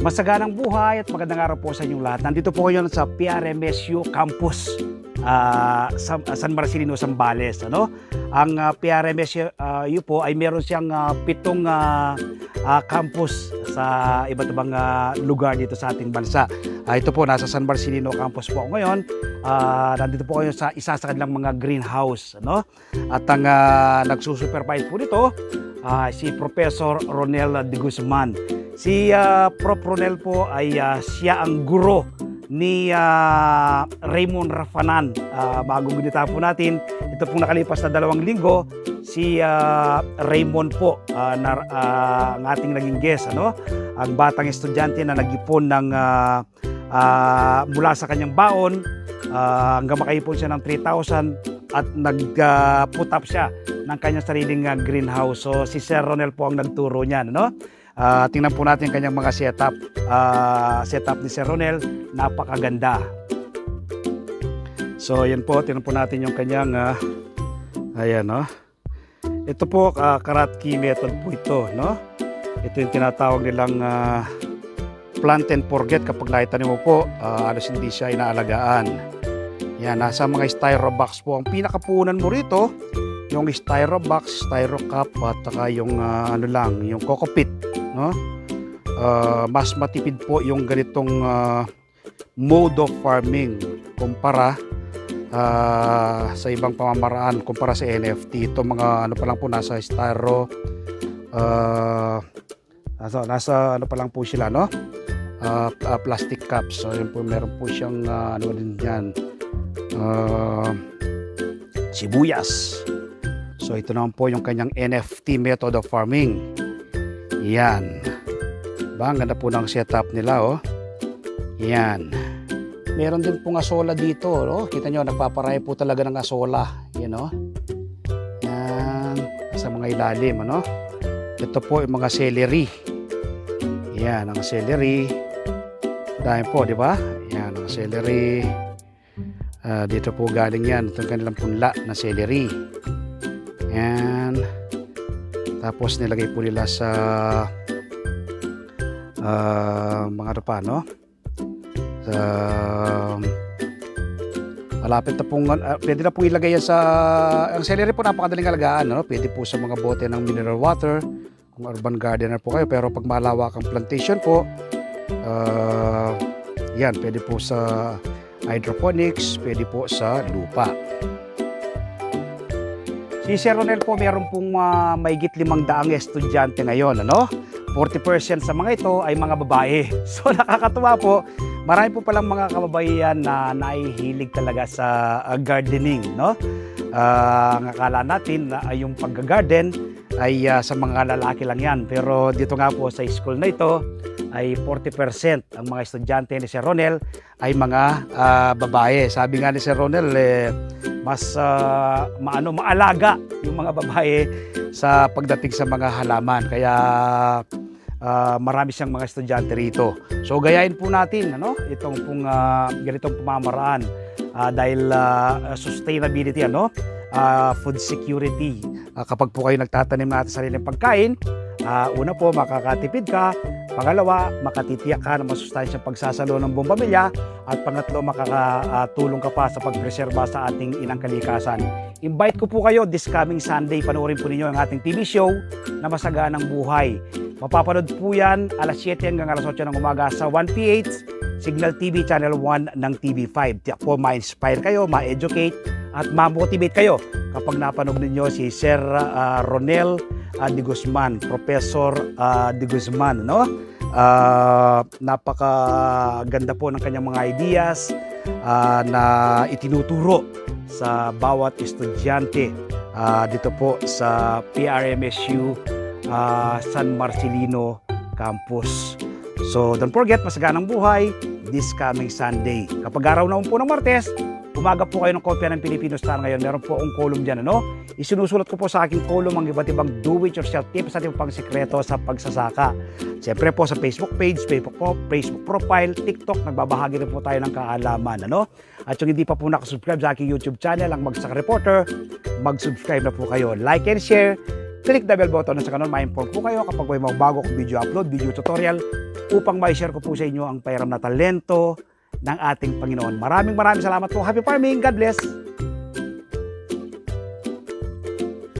Masaganang buhay at magandang araw po sa inyong lahat. Nandito po ngayon sa PRMSU Campus, San Marcelino, Zambales. Ang PRMSU po ay meron siyang 7 campus sa iba't ibang lugar dito sa ating bansa. Ito po, nasa San Marcelino Campus po ako ngayon. Nandito po ngayon sa isa sa kanilang mga greenhouse. At ang nagsusupervise po dito, si Professor Ronel de Guzman. Si Prof. Ronel po ay siya ang guro ni Raymond Rafanan. Bago gunita po natin, ito pong nakalipas na 2 linggo, si Raymond po ang ating naging guest. Ang batang estudyante na nag-ipon ng, mula sa kanyang baon hanggang makaipon siya ng 3,000 at nag-put up siya ng kanyang sariling greenhouse. So si Sir Ronel po ang nagturo niyan. Tingnan po natin kanyang mga setup. Setup ni Sir Ronel, napakaganda. So yan po, tingnan po natin yung kanyang ayan, ito po Karatki method po ito, Ito yung tinatawag nilang plant and forget. Kapag nakitanim mo po, alos hindi siya inaalagaan. Yan, nasa mga styro box po ang pinakapunan mo rito. Yung styro box, styro cup, at saka yung yung coco pit, mas matipid po yung ganitong mode of farming kumpara sa ibang pamamaraan, kumpara sa NFT. Ito mga pa lang po, nasa styro nasa pa lang po sila, plastic cups. So yun po, meron po siyang din yan, sibuyas. So ito naman po yung kanyang NFT method of farming. Yan. Ang ganda po ng setup nila, Yan. Meron din pong asola dito, Kita nyo, nagpaparaya po talaga ng asola. Yan, Yan. Sa mga ilalim, Ito po yung mga celery. Yan, ang celery. Dahil po, di ba? Yan, ang celery. Dito po galing yan. Itong kanilang punla na celery. Yan. Tapos nilagay po nila sa mga sa malapit na pong pwede na pong ilagay yan sa, ang celery po napakadaling alagaan, Pwede po sa mga bote ng mineral water kung urban gardener po kayo. Pero pag malawakang plantation po, yan, pwede po sa hydroponics, pwede po sa lupa. Si Sir Ronel po, meron pong mahigit 500 estudyante ngayon, 40% sa mga ito ay mga babae. So nakakatuwa po, marami po palang mga kababaihan na nahihilig talaga sa gardening, Ang akala natin na yung pag-garden ay sa mga lalaki lang yan. Pero dito nga po sa school na ito ay 40% ang mga estudyante ni Sir Ronel ay mga babae. Sabi nga ni Sir Ronel, mas maalaga yung mga babae sa pagdating sa mga halaman. Kaya marami siyang mga estudyante rito. So gayahin po natin itong pong ganitong pamamaraan dahil sustainability, food security. Kapag po kayo nagtatanim natin sa sariling pagkain, una po, makakatipid ka. Pangalawa, makatitiyak ka ng masustansyang pagsasalo ng buong pamilya. At pangatlo, makakatulong ka pa sa pagpreserba sa ating inang kalikasan. Invite ko po kayo this coming Sunday. Panoorin po ninyo ang ating TV show na Masaganang Buhay. Mapapanood po yan alas 7 hanggang alas 8 ng umaga sa 1PH Signal TV Channel 1 ng TV5. Tiyak po, ma-inspire kayo, ma-educate at ma-motivate kayo kapag napanood ninyo si Sir Ronel de Guzman, Professor de Guzman, napakaganda po ng kanyang mga ideas na itinuturo sa bawat estudyante dito po sa PRMSU San Marcelino Campus. So don't forget, Masaganang Buhay this coming Sunday. Kapag araw naman po ng Martes, umaga po kayo ng kopya ng Filipino Star ngayon. Meron po akong column dyan, Isinusulat ko po sa aking column ang iba't ibang do-it-yourself tips at yung pang-sikreto sa pagsasaka. Siyempre po sa Facebook page, Facebook profile, TikTok, nagbabahagi rin po tayo ng kaalaman, At yung hindi pa po nakasubscribe sa aking YouTube channel, ang Magsaka Reporter, mag-subscribe na po kayo. Like and share, click the bell button na sa kanon, ma-inform po kayo kapag may mga bago kong video upload, video tutorial, upang ma-share ko po sa inyo ang pairam na talento ng ating Panginoon. Maraming salamat po. Happy farming. God bless.